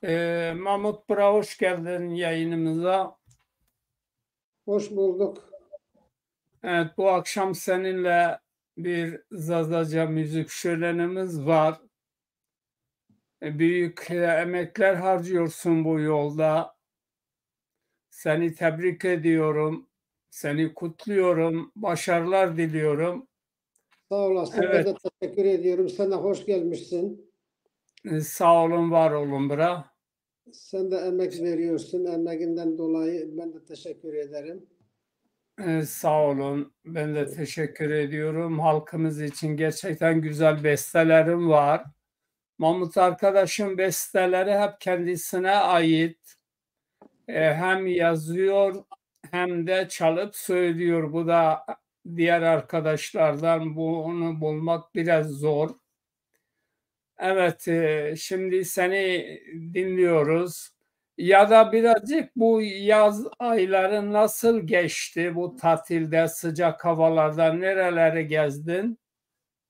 Mahmut Bura hoş geldin yayınımıza. Hoş bulduk. Evet, bu akşam seninle bir Zazaca müzik şölenimiz var. Büyük emekler harcıyorsun bu yolda. Seni tebrik ediyorum. Seni kutluyorum. Başarılar diliyorum. Sağ olasın. Ben Evet, de teşekkür ediyorum. Sen de hoş gelmişsin. sağ olun, var olun Bura. Sen de emek veriyorsun. Emeğinden dolayı ben de teşekkür ederim. Sağ olun. Ben de teşekkür ediyorum. Halkımız için gerçekten güzel bestelerim var. Mahmut arkadaşım besteleri hep kendisine ait. Hem yazıyor hem de çalıp söylüyor. Bu da diğer arkadaşlardan bunu bulmak biraz zor. Evet, şimdi seni dinliyoruz. Ya da birazcık bu yaz ayları nasıl geçti? Bu tatilde, sıcak havalarda nereleri gezdin?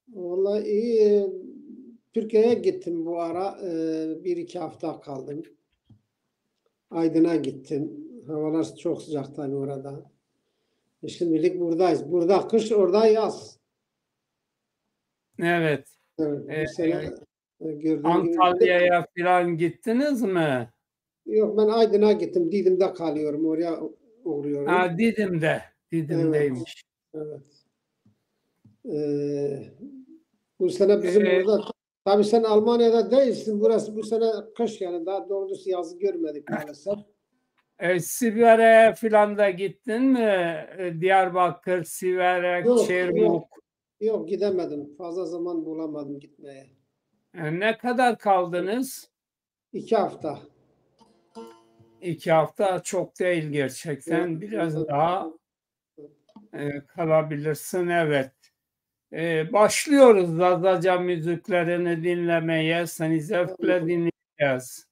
Vallahi iyi. Türkiye'ye gittim bu ara. Bir iki hafta kaldım. Aydın'a gittim. Havalar çok sıcak tabii orada. Şimdilik buradayız. Burada kış, orada yaz. Evet. Evet, E, bu sene gördüğün gibi. Antalya'ya falan gittiniz mi? Yok, ben Aydın'a gittim. Didim'de kalıyorum. Oraya uğruyorum. Didim'de. Evet, Didim'deymiş. evet. Ee, Bu sene bizim E, burada, tabii sen Almanya'da değilsin. Burası bu sene kış, yani daha doğrusu yazı görmedik maalesef. Siver'e falan da gittin mi? Diyarbakır, Siver'e, Yok, yok, Çermuk. yok, gidemedim. Fazla zaman bulamadım gitmeye. Ne kadar kaldınız? 2 hafta. 2 hafta çok değil Evet, gerçekten. Biraz evet. daha kalabilirsin. Evet. Başlıyoruz Zazaca müziklerini dinlemeye. Seni zevkle dinleyeceğiz.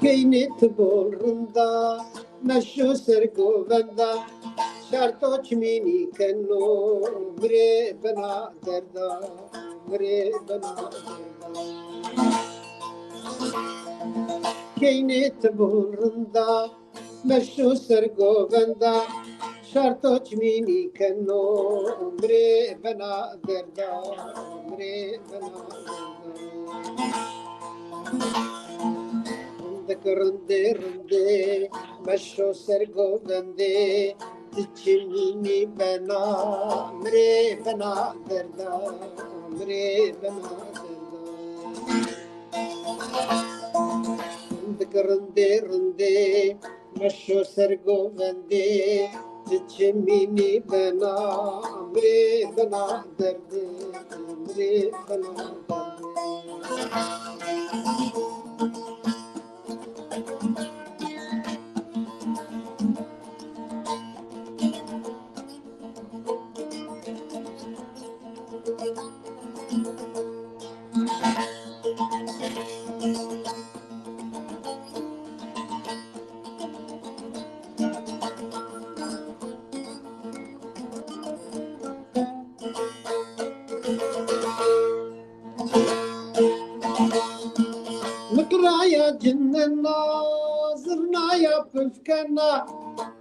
Peynit borunda, meşo sergovenda, şarto çmini kenno, bre bana derda, bre bana derda. Peynit borunda, meşo sergovenda, şarto çmini kenno, bre bana derda, bre bana derda. Rinde rinde, meşo sergovende, çimini bana, mre bana derda, mre bana derda. Rinde rinde, meşo sergovende, çimini bana, mre bana derda, mre bana derda. مقرايا جننا زرنا يا بفكنا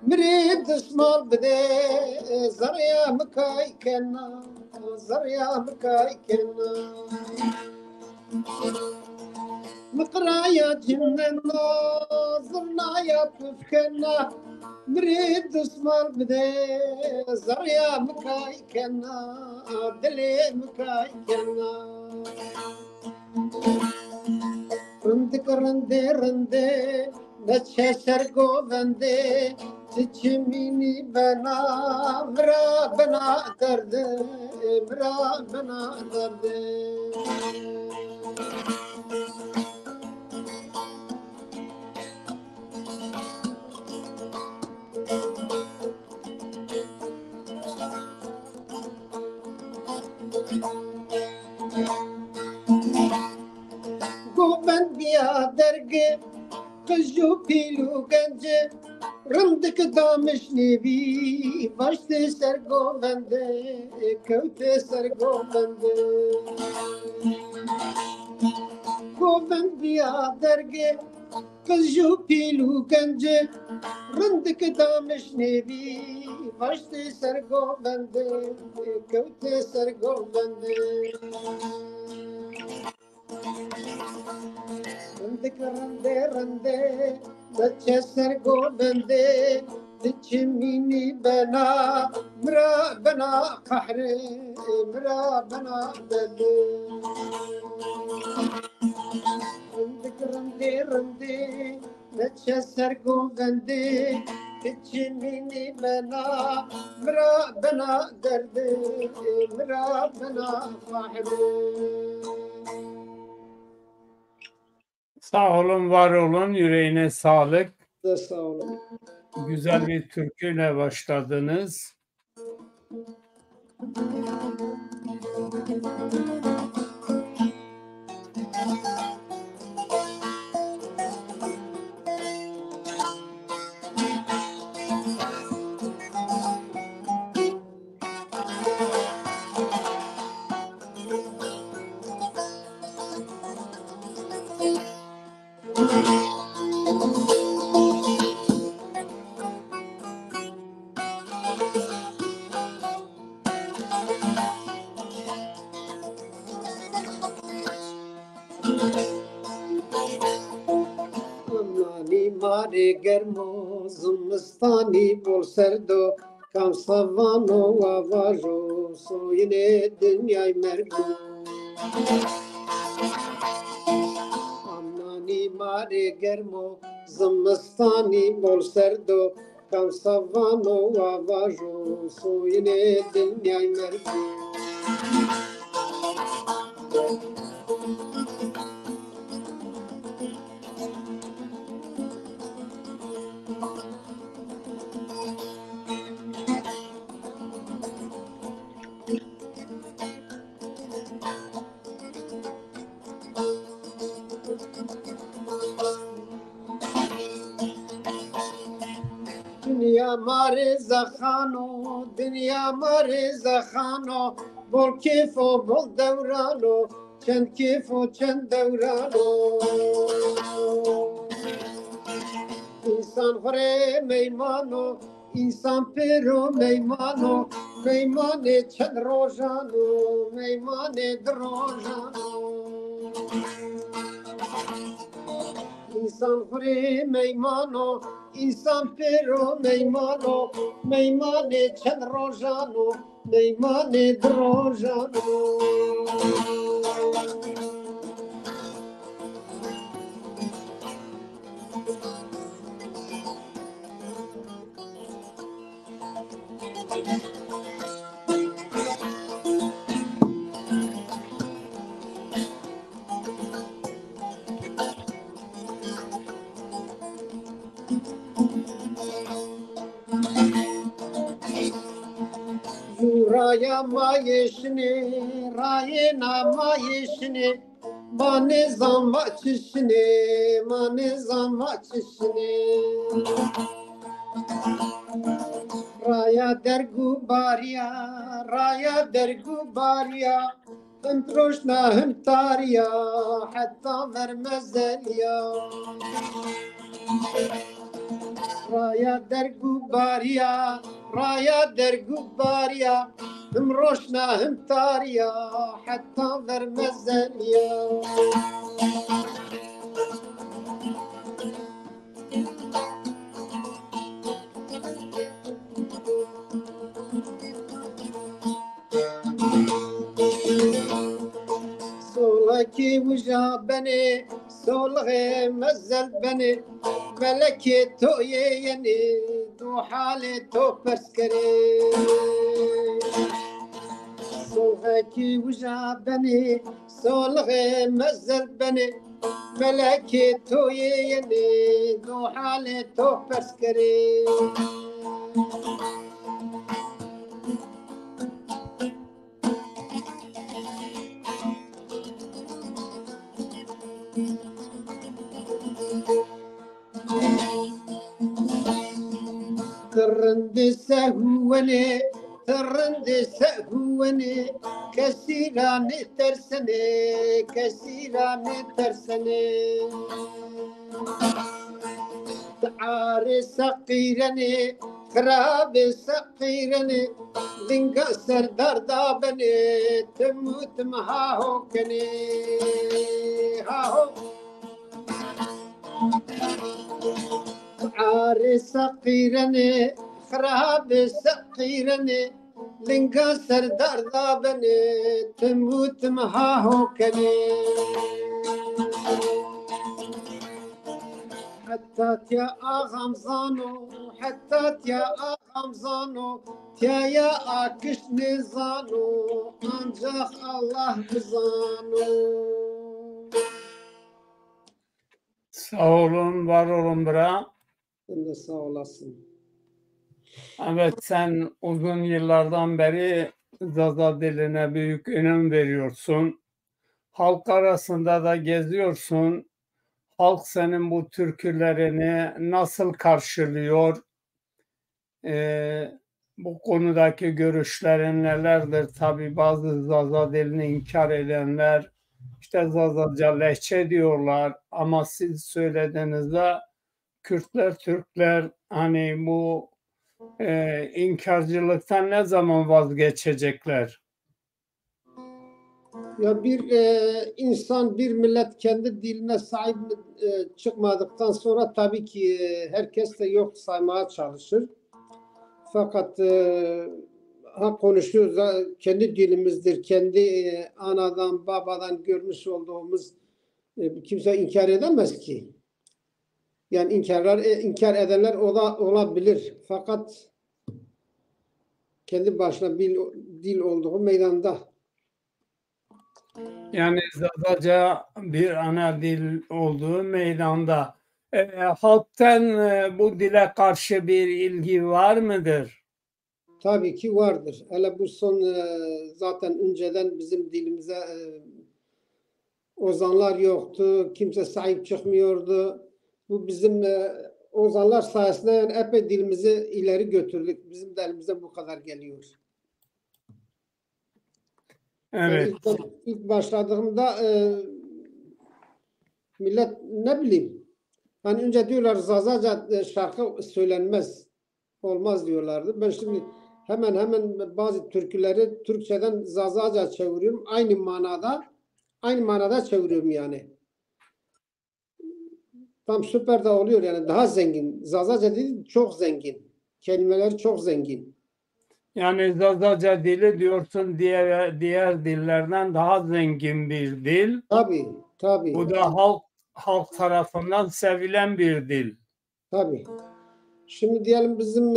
مريد اسمال بدي زريا مكاي كنا زريا مكاي كنا مقرايا جننا زرنا يا بفكنا مريد اسمال بدي زريا مكاي كنا دلي مكاي كنا Rındık rındı rındı neçe sergovende çimini bana mra bana derdi mra bana derdi govendiya dergi kızı pilu gence rındık damış nevi başta sergovende kövte sergovende govendiya dergi kızı pilu gence rındık damış nevi başta sergovende kövte sergovende rındık rındı rındı neçe sergovende çimini bana mra bana kahre mra bana dedi rındık rındı rındı neçe sergovende çimini bana mra bana derdi mra bana kahre. Sağ olun, var olun, yüreğine sağlık. Sağ olun. Güzel bir türküyle başladınız. Mare germo zimistani bol serdo kam savano avajo soyine dünyay mergo amnani mare germo zimistani bol serdo kam savano avajo soyine dünyay mergo Dünya mare zakhano, dünya mare zakhano, bol kefo bol devrano, çend kefo çend devrano. İnsan hore meymano, insan pero meymano, meymane çend rojano, meymane drojano. İnsan hore meymano, insan pero meymano, meymane çen rojano, meymane drojano. Raya mayışını, rayına mayışını, bane zamma çişini, bane zamma çişini. Raya dergu bariya, raya dergu bariya, hem troşna hem tariya, hatta vermezler ya. Raya dergu bariya, raya dergu bariya, hem roşna hem tariya, hatta vermezler ya. Sola صلحكي وجا بني صلغي مزل بني ملكي تو يني دو حالي تو برسكري صلحكي وجا بني صلغي مزل بني ملكي تو يني دو حالي تو برسكري ترند سهوني ترند سهوني كثيران ترسني كثيران ترسني تعار سقيرني خراب سقيرني دنقا سردار دابني تموت مهاهو كني هاهو عاري سقيرني خراب سقيرني لنقا سردار ضابني تموت مهاهو كني حتى يا آغام زانو حتى يا آغام زانو يا آكش نزانو أنجاخ الله بزانو. Sağ olun, var olun bra. Sen de sağ olasın. Evet, sen uzun yıllardan beri Zaza diline büyük önem veriyorsun. Halk arasında da geziyorsun. Halk senin bu türkülerini nasıl karşılıyor? Bu konudaki görüşlerin nelerdir? Tabii bazı Zaza dilini inkar edenler işte Zazaca lehçe diyorlar ama siz söylediğinizde Kürtler, Türkler hani bu inkarcılıktan ne zaman vazgeçecekler? Ya bir insan, bir millet kendi diline sahip çıkmadıktan sonra tabii ki herkes de yok saymaya çalışır. Fakat konuşuyoruz da kendi dilimizdir, kendi anadan, babadan görmüş olduğumuz kimse inkar edemez ki. Yani inkar edenler olabilir. Fakat kendi başına bir dil olduğu meydanda. Yani Zazaca bir ana dil olduğu meydanda. Halktan bu dile karşı bir ilgi var mıdır? Tabii ki vardır. Hele bu son zaten önceden bizim dilimize ozanlar yoktu. Kimse sahip çıkmıyordu. Bu bizim ozanlar sayesinde yani epey dilimizi ileri götürdük. Bizim de elimize bu kadar geliyor. Evet. Yani ilk başladığımda millet ne bileyim hani önce diyorlar Zazaca şarkı söylenmez. Olmaz diyorlardı. Ben şimdi hemen bazı türküleri Türkçeden Zazaca çeviriyorum. Aynı manada çeviriyorum yani. Tam süper de oluyor yani daha zengin. Zazaca değil çok zengin. Kelimeleri çok zengin. Yani Zazaca dili diyorsun diğer dillerden daha zengin bir dil. Tabii, tabii. Bu da halk tarafından sevilen bir dil. Tabii. Şimdi diyelim bizim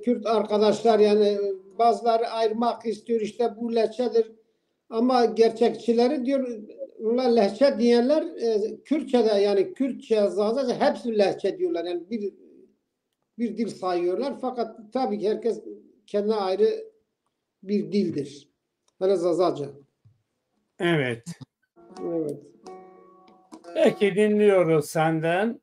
Kürt arkadaşlar yani bazıları ayırmak istiyor işte bu lehçedir. Ama gerçekçileri diyor bunlar lehçe diyenler Kürtçe'de yani Kürtçe, Zazaca hepsi lehçe diyorlar. Yani bir dil sayıyorlar. Fakat tabii ki herkes kendine ayrı bir dildir. Hele Zazaca. Evet. Evet. Peki dinliyoruz senden.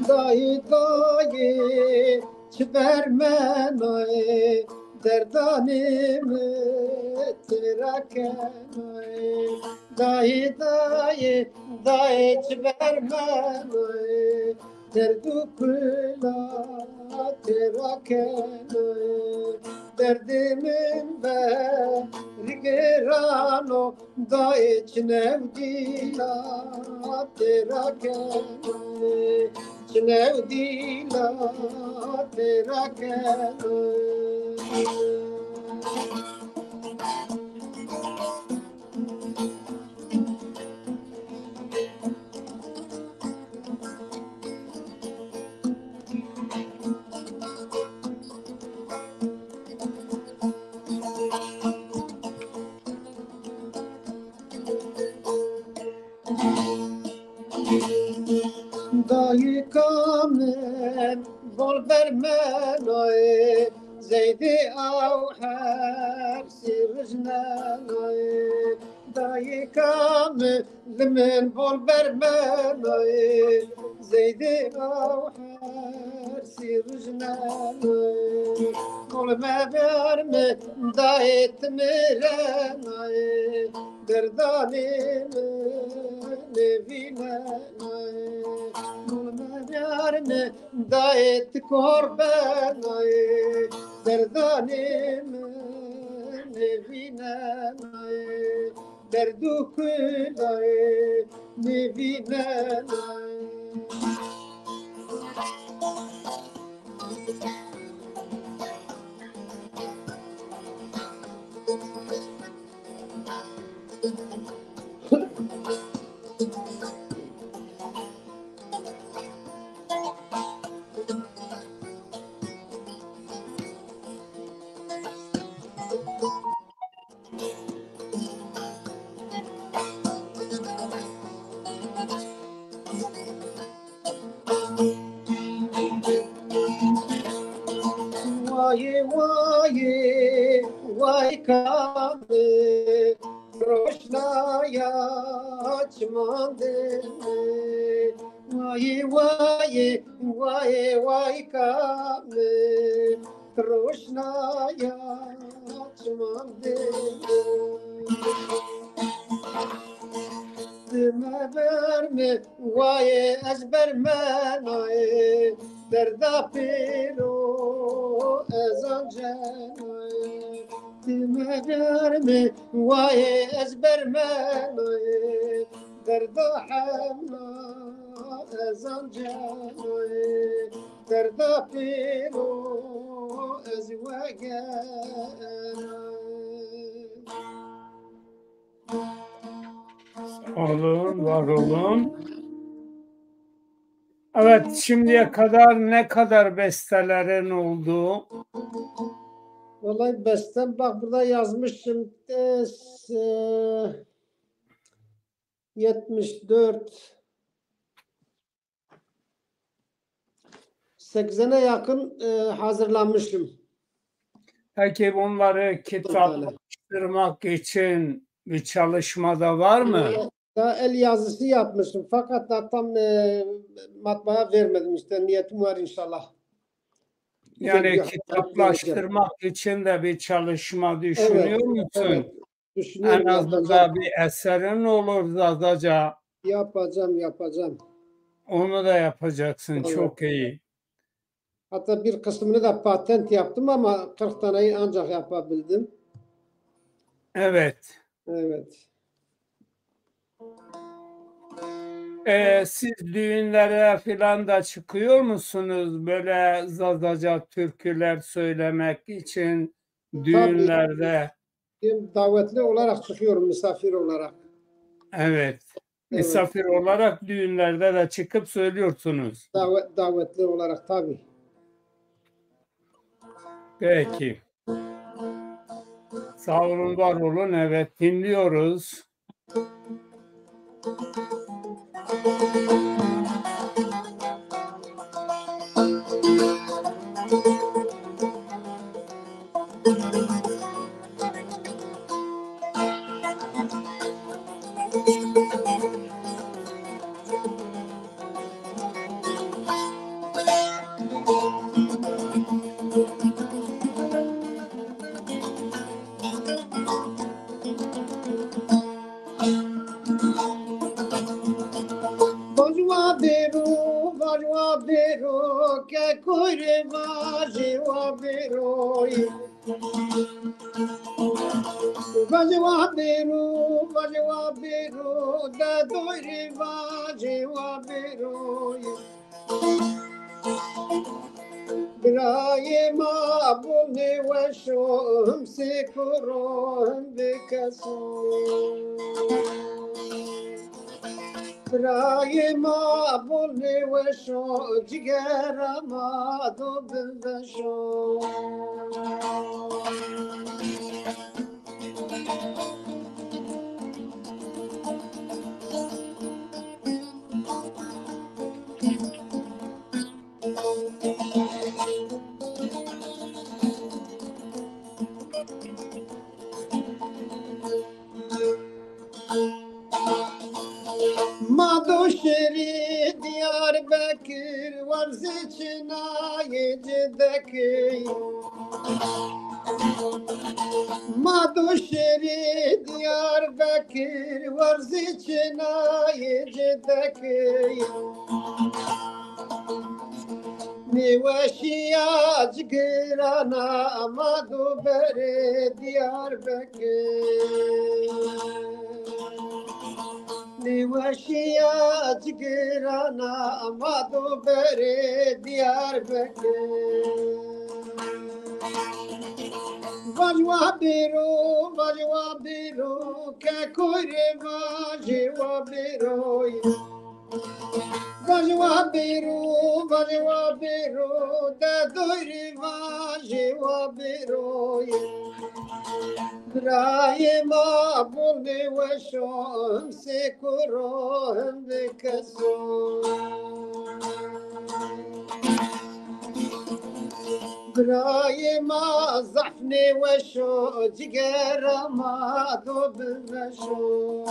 Dayı dayı çibermen ay derdanımı tiraken ay dayı dayı dayı çibermen ay derdukla tiraken ay derdimin ben rigerano dayı çnevdila tiraken ay çnevdila tiraken dayı kamen bol vermen ay zeydi av her sirjnen ay dayı kamen limen bol vermen ay zeydi av her sirjnen ay kol me verme dayı tmiren ay derdanim nevinen ay yarne dayet korban ay derdanim nevinen ay derdukul ay nevinen ay vay vay vay kabe roşnaya çmandı vay vay vay vay kabe roşnaya çmandı dime verme vay ezbermen ay derda piro ezan cenay dime verme vay ezbermen ay derda hamna ezan cenay derda piro ezvagen Olun, var olun. Evet, şimdiye kadar ne kadar bestelerin oldu? Vallahi bestem bak burada yazmışım 74 80'e yakın hazırlanmışım. Peki bunları kitaplaştırmak için bir çalışmada var mı? Daha el yazısı yapmışım fakat da tam matbaaya vermedim işte niyetim var inşallah. Yani kitaplaştırmak için de bir çalışma düşünüyor musun? Evet, düşünüyorum. En azından bir eserin olur Zazaca. Yapacağım. Onu da yapacaksın. Evet. Çok iyi. Hatta bir kısmını da patent yaptım ama 40 taneyi ancak yapabildim. Evet. Evet. Siz düğünlere falan da çıkıyor musunuz? Böyle Zazaca türküler söylemek için düğünlerde. Tabii, davetli olarak çıkıyorum, misafir olarak. Evet. Misafir olarak düğünlerde de çıkıp söylüyorsunuz. Davetli olarak tabii. Peki. Sağ olun, var olun. Evet, dinliyoruz. Bajwa beru, ke koire bajwa beru. Bajwa beru, da doire bajwa beru. Braye ma bune washo, se koro bekaso. Braye ma bune washo, jigara ma do bendasho. Madoşeri Diyarbakır var seçina yecedeki. Madoşeri Diyarbakır var seçina yecedeki. Nivaşiya cigirana amadu bere Diyarbakır. Nivaşiya cigirana amadu bere Diyarbakır. Vajwa biru, ke koire vajwa biru. Vajwa biru, da doire vajwa biru. Braye ma bune washo, se kuro bekaso. Braye ma zafne washo, jigara ma do bendasho.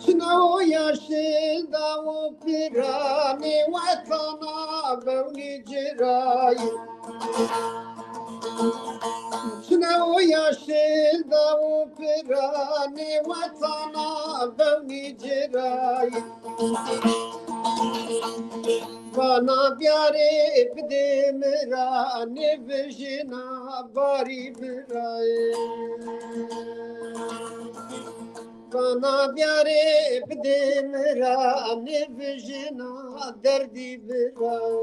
Çino yaşında o pirani vatana bevni cirayı. Çino yaşında o pirani vatana bevni cirayı. Bana byare bidemira ne vejina bari biray. Bana byare bidemira ne vejina derdi biray.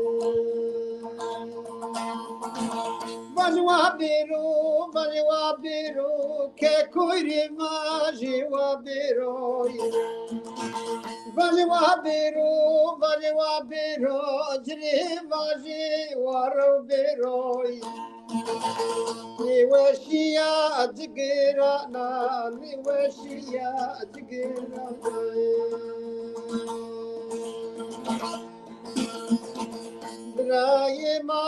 Vajwa biru, ke koire majwa biru. Vajwa biru, jri vaji waro biru. Nivaşiya cigirana, nivaşiya cigirana. Braye ma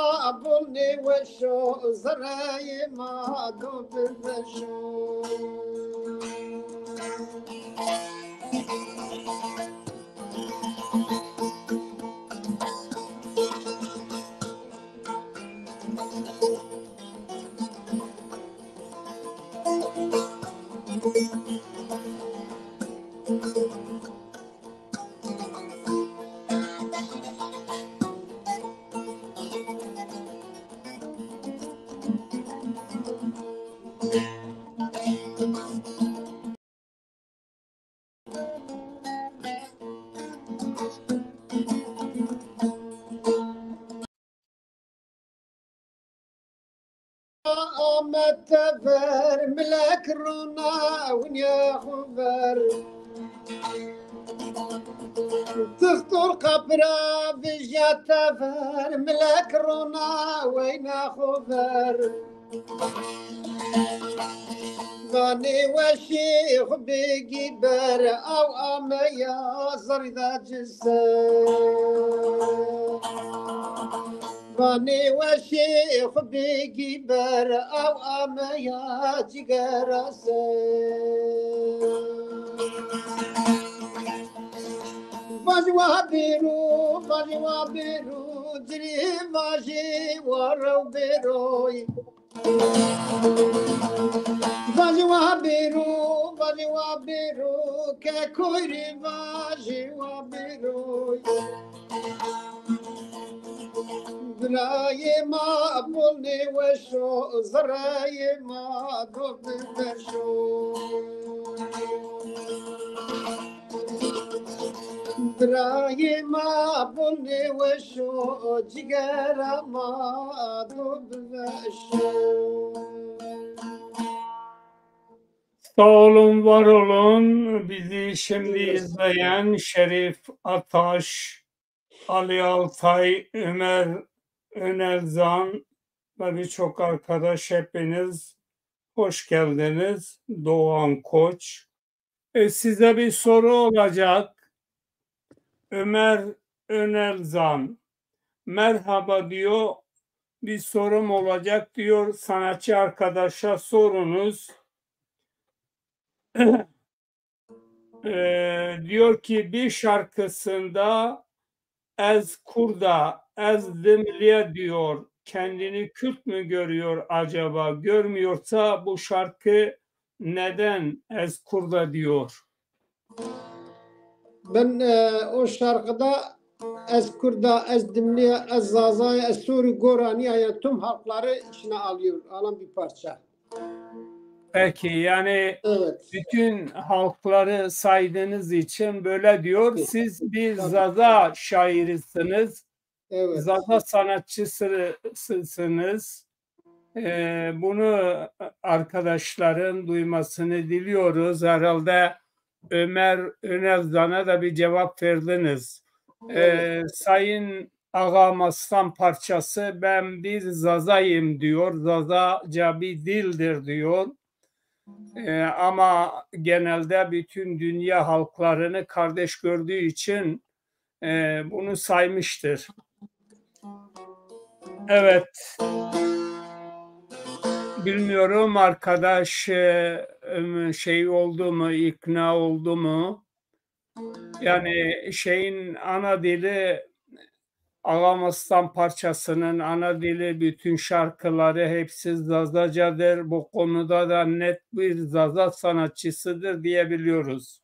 bune washo, zaraye ma do bendasho. آمد تفر ملك رونا ونيا خبر تخطر قبرة بجا تفر ملك رونا وينا خبر باني وشيخ بجبر أو أميا زردا جسر باني وشيخ بجبر أو أميا جرس بجوا بيرو جري ماجي ورو بيروي بجوا بيرو ككوري ماجي وبيروي زراي ما بولني وشو زراي ما دوب بشو زراي ما بولني وشو جيجرا ما دوب بشو. Sağ olun, var olun. Bizi şimdi izleyen Şerif Ataş, Ali Altay, Ömer Önelzan ve birçok arkadaş, hepiniz hoş geldiniz. Doğan Koç. Size bir soru olacak. Ömer Önelzan, merhaba diyor. Bir sorum olacak diyor. Sanatçı arkadaşa sorunuz. Diyor ki bir şarkısında Ez Kurda, Ez Dimliye diyor. Kendini Kürt mü görüyor acaba? Görmüyorsa bu şarkı neden Ez Kurda diyor? Ben o şarkıda Ez Kurda, Ez Dimliye, Ez Zaza'ya, Ez Suri Gorani'ye yani tüm halkları içine alan bir parça. Peki, yani Evet. bütün halkları saydığınız için böyle diyor. Siz bir Zaza şairisiniz. Evet. Zaza sanatçısısınız. Bunu arkadaşların duymasını diliyoruz. Herhalde Ömer Önelzan'a da bir cevap verdiniz. Sayın Ağam Aslan parçası ben bir Zaza'yım diyor. Zazaca bir dildir diyor. Ama genelde bütün dünya halklarını kardeş gördüğü için bunu saymıştır. Evet. Bilmiyorum arkadaş şey oldu mu, ikna oldu mu? Yani şeyin ana dili, Ağam Aslan parçasının ana dili, bütün şarkıları hepsi Zazacadır. Bu konuda da net bir Zaza sanatçısıdır diyebiliyoruz.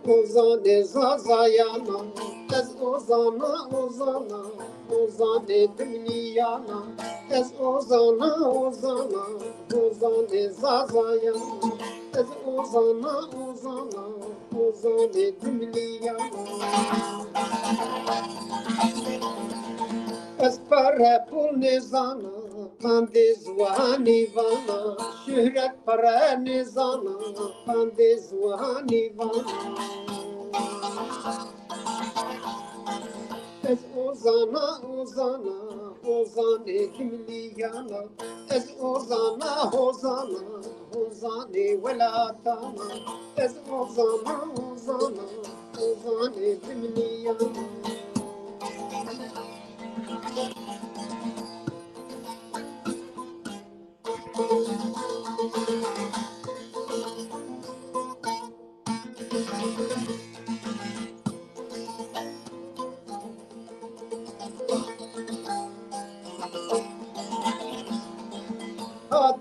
Ozane Zazayana, Ez Ozane Dünyana, Ez Ozane Zazayana, Ez Ozane Dünyana. Ez para pul nizana, Pandiz vani vana, şöhret para nizana, Pandiz vani vana. Ez Ozana ozane dimliyana ez ozana hozana hozane velatana ez ozana hozana hozane dimliyana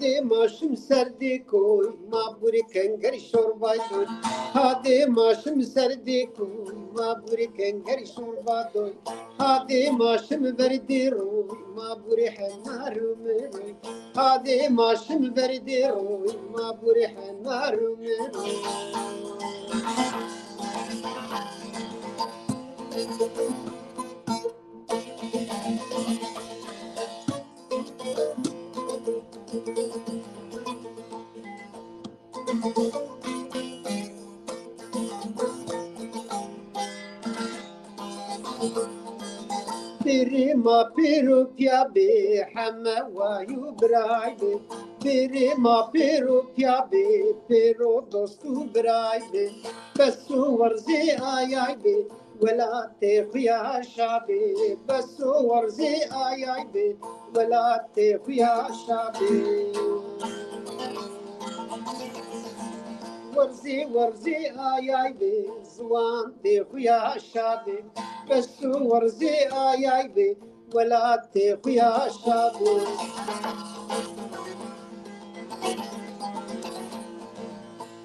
Hadi maşım serdi koy, maburi kenger şorbay doy. Hadi maşım serdi koy, maburi kenger şorba doy. Hadi maşım verdi roy, maburi henarum roy. Hadi maşım verdi roy, maburi henarum roy. Pirima piru piabe hama wayu braybe Pirima piru piabe piru dostu braybe Besu warzi ayaybe wala te khiyashabe Besu warzi ayaybe wala te khiyashabe ورزی ورزی آیای به زوان دی خویا شابه بسو ورزی آیای به ولات دی خویا شابه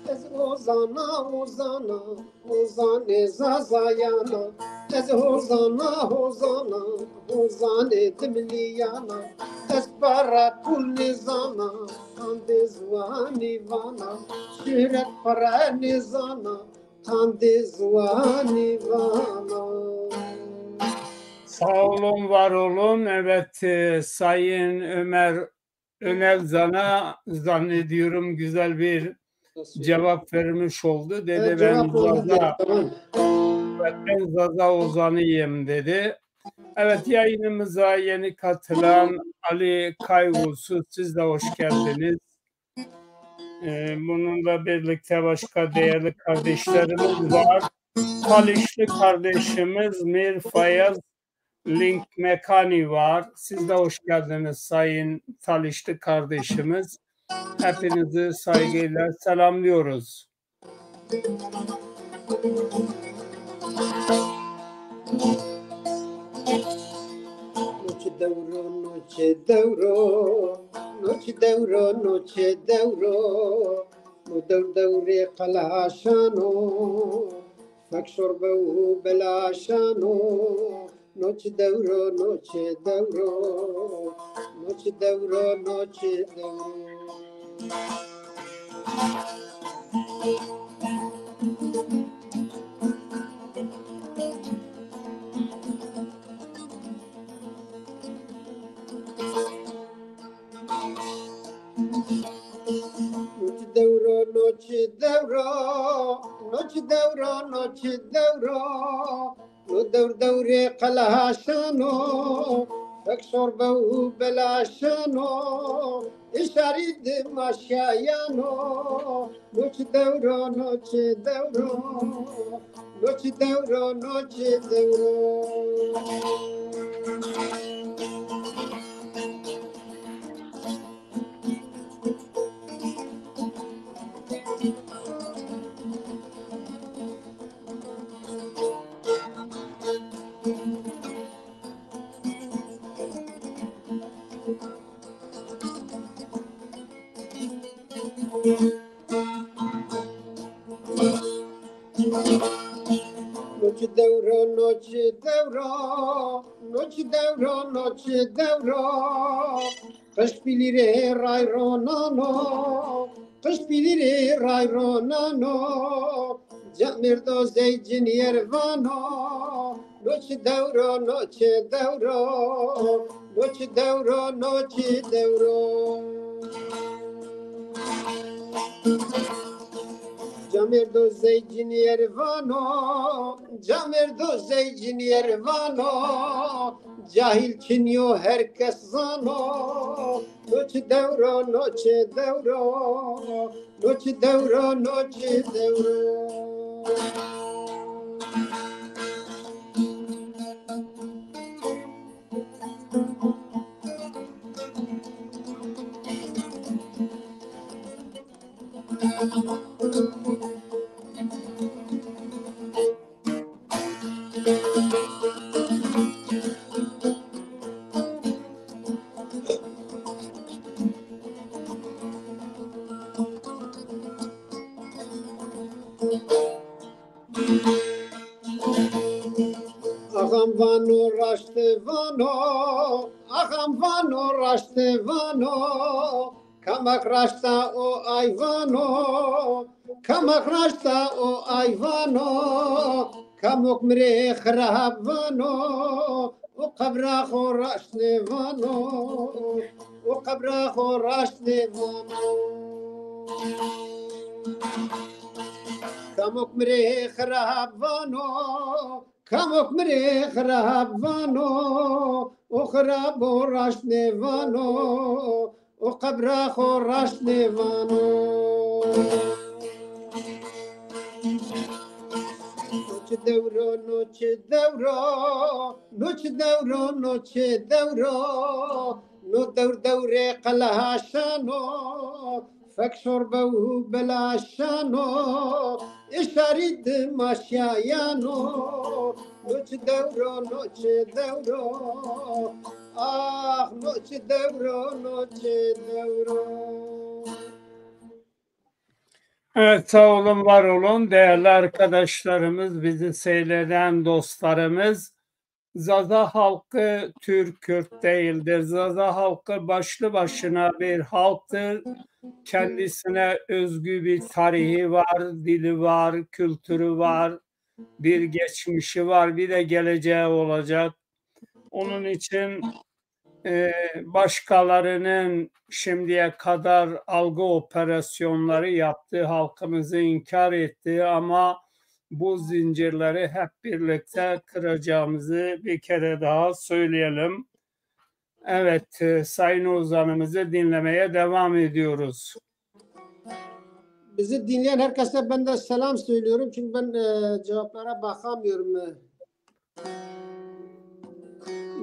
از اوزانا اوزانا اوزان زازایانا از اوزانا اوزانا اوزان دملیانا از برا کل نزانا کاند زوانی وانا şöhret para nizana kande zuvani vana. Sağ olun, var olun. Evet, Sayın Ömer Önelzan'a zannediyorum güzel bir cevap vermiş oldu. Dedi Evet, ben Zaza Ozan'ıyım dedi. Evet, yayınımıza yeni katılan Ali Kaygusu, siz de hoş geldiniz. Bununla birlikte başka değerli kardeşlerimiz var. Talişli kardeşimiz Mir Fayaz Link Mekani var. Siz de hoş geldiniz sayın Talişli kardeşimiz. Hepinizi saygıyla selamlıyoruz. Noche devro devre kalaşano fakşorbe belaşano noche devro noche devro devre kalaşano fakşorbe belaşano İşaret maşayano noche devro noche devro Kış bilire rayronano Kış bilire rayronano Camirdo zeycin yervano Noche devro Camerdo zeycin yervano, camerdo zeycin yervano, cahil çiniyor herkes zano, noç devro, noç devro, noç devro, noç devro. Ağam vano raştı vano, ağam vano raştı vano, kamak raşta o ayvano, kamak raşta o ayvano, kamok mre khrab vano, o kabra kho raştı vano, o kabra kho raştı vano. Kamok mre khrab vano, kamok mre khrab vano, o khrab o raşne vano, o kabra kho raşne vano. Noç devro, noç devro, noç devro, noç devro, no devr devre qalahashano, fek şorbe u belaşano, işaret maşayano, noç devro, noç devro, ah noç devro, noç devro. Evet, sağ olun, var olun değerli arkadaşlarımız, bizi seyreden dostlarımız. Zaza halkı Türk, Kürt değildir. Zaza halkı başlı başına bir halktır. Kendisine özgü bir tarihi var, dili var, kültürü var, bir geçmişi var, bir de geleceği olacak. Onun için başkalarının şimdiye kadar algı operasyonları yaptığı, halkımızı inkar ettiği, ama bu zincirleri hep birlikte kıracağımızı bir kere daha söyleyelim. Evet, Sayın Ozan'ımızı dinlemeye devam ediyoruz. Bizi dinleyen herkese ben de selam söylüyorum çünkü ben cevaplara bakamıyorum.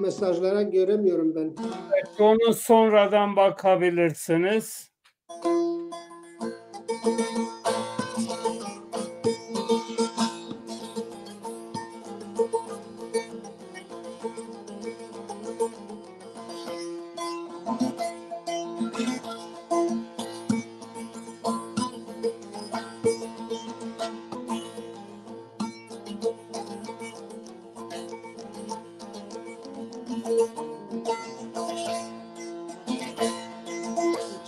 Mesajlara göremiyorum ben. Evet, onu sonradan bakabilirsiniz.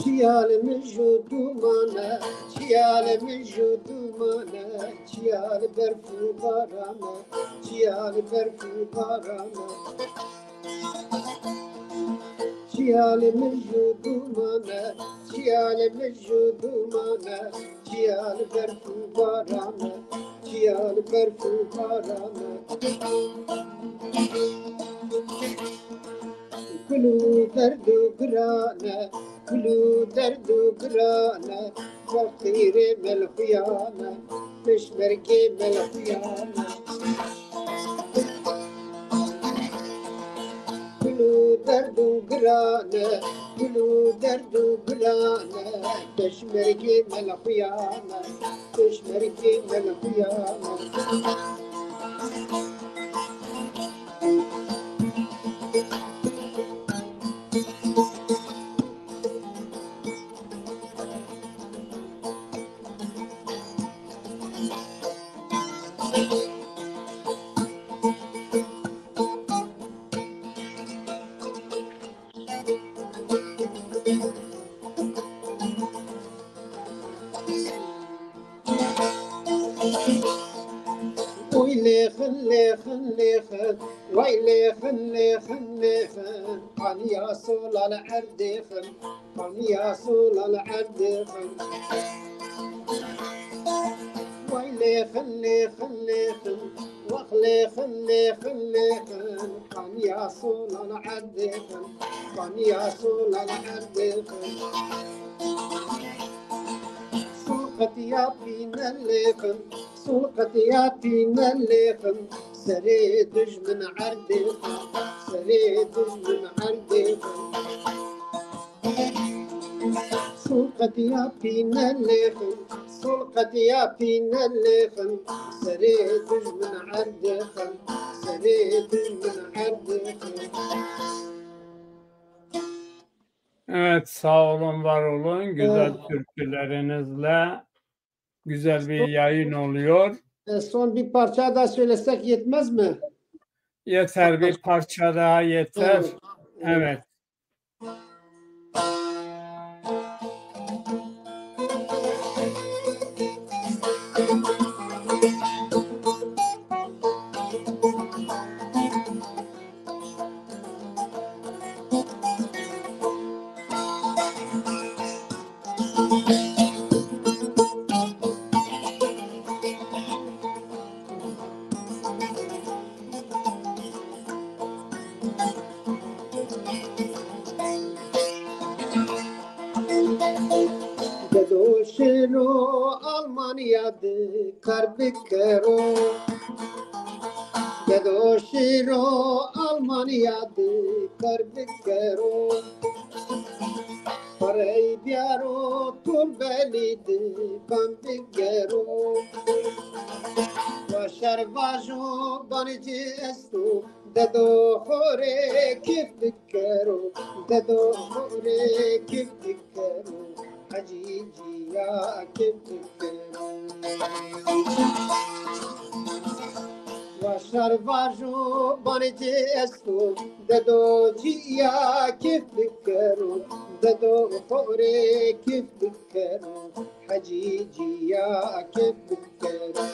Çiyalimi judumana, çiyalimi judumana, çiyal berfu barana, çiyal berfu barana. Çiyalimi judumana, çiyalimi judumana, çiyal berfu barana, çiyal berfu barana. Kulu derdu grana, kulu derdu grana, fakire melhuyana, peşmerge melhuyana. Kulu derdu grana, kulu derdu grana, peşmerge melhuyana, peşmerge melhuyana. ليخن ليخن ليخن وي ليخن ليخن ليخن قان يصول على عرديخن قان يصول على عرديخن خلي خلي خلي وخلي خلي خلي كان يا صول العدي كان يا صول العدي سوقت يا فينا الليخن سوقت يا فينا الليخن سريدج من عردي سريدج من عردي سوقت يا فينا الليخن سوقت يا فينا الليخن سريدج من عردي سريدج من عردي. Evet, sağ olun, var olun. Güzel türkülerinizle güzel bir yayın oluyor. Son bir parça da söylesek yetmez mi? Yeter, bir parça daha yeter. Evet. Dedoşino Almanya'dı karbikero Dedoşino Almanya'dı karbikero Parayı biyaro turbeliydi kambikero Başar vajo banici estu Dedo hore kiflikero Dedo hore kiflikero Hacicia kiflikero Başar vajo banici estu Dedo cia kiflikero Dedo hore kiflikero Hacicia kiflikero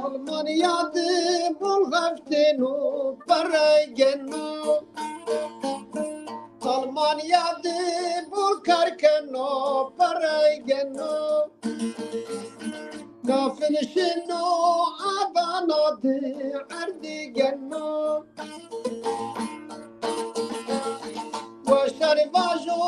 Almanya'dı bul haftenu paraygenu Almanya'dı bul karkenu paraygenu Gafilişinu abanadı erdigenu Başarı vajo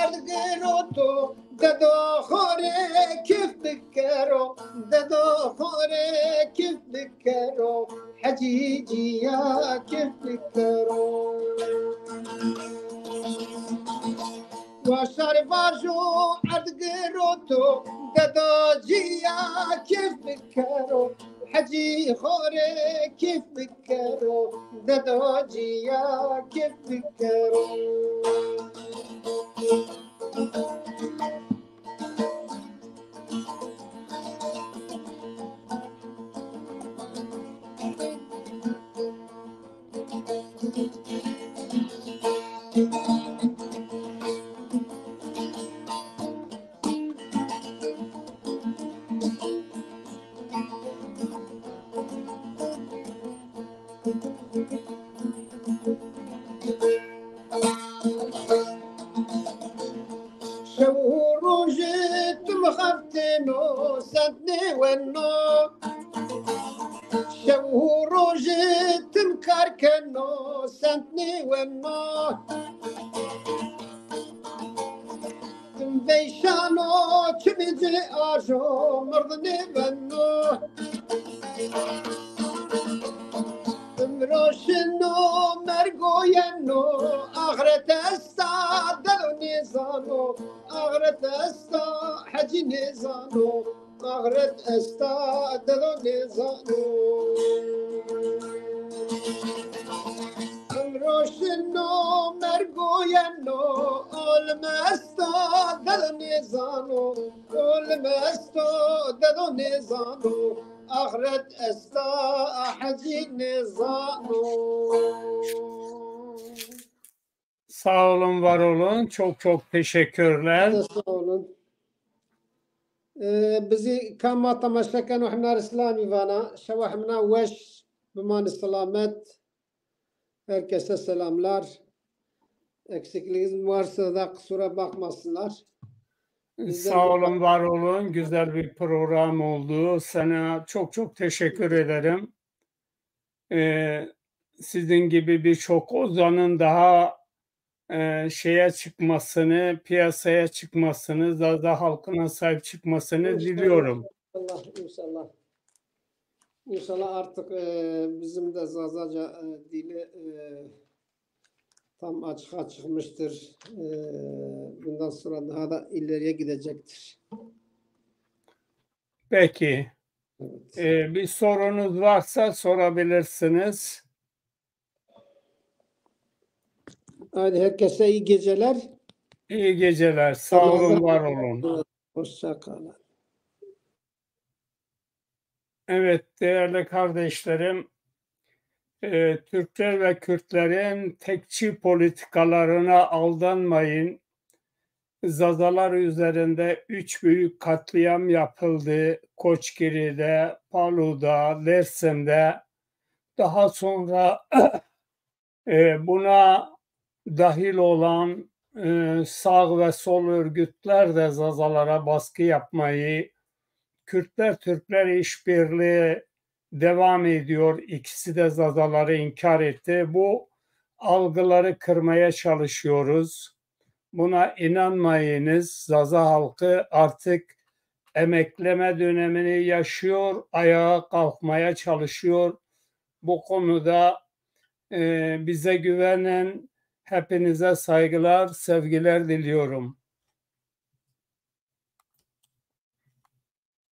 erdigerotu Dedo hore kif bikero Dedo hore kif bikero Haciciya kif bikero Başarı vajo erdigerotu Dedo ciya kif bikero Haci hore kif bikero Dedo ciya kif bikero شوروجت مخفتنو سدني ونو شوروجت مكركنو سدني ونو بيشانو تبيجي اجو مرضني بنو روشنو مرگوینو آخرت استا دلو نیزانو آخرت استا حجی نیزانو آخرت استا دلو نیزانو روشنو مرگوینو olmazsa dado nizano, olmazsa dado nizano, ahiret esta haci nizano. Sağ olun, var olun. Çok çok teşekkürler. Sağ olun. Bizi kama tamaşakan ve hemnar İslami vana, şevahmına veş, biman selamet, herkese selamlar. Eksikliğimiz varsa da kusura bakmasınlar. Sağ olun, var olun. Güzel bir program oldu. Sana çok çok teşekkür ederim. Sizin gibi birçok ozanın daha şeye çıkmasını, piyasaya çıkmasını, Zaza halkına sahip çıkmasını diliyorum. İnşallah, inşallah. İnşallah artık bizim de Zazaca dili tam açığa çıkmıştır. Bundan sonra daha da ileriye gidecektir. Peki. Evet. Bir sorunuz varsa sorabilirsiniz. Hadi herkese iyi geceler. İyi geceler. Sağ olun, var olun. Hoşça kalın. Evet değerli kardeşlerim, Türkler ve Kürtlerin tekçi politikalarına aldanmayın. Zazalar üzerinde 3 büyük katliam yapıldı. Koçgiri'de, Palu'da, Dersim'de. Daha sonra buna dahil olan sağ ve sol örgütler de Zazalara baskı yapmayı, Kürtler-Türkler işbirliği devam ediyor. İkisi de Zazaları inkar etti. Bu algıları kırmaya çalışıyoruz. Buna inanmayınız. Zaza halkı artık emekleme dönemini yaşıyor, ayağa kalkmaya çalışıyor. Bu konuda bize güvenen hepinize saygılar, sevgiler diliyorum.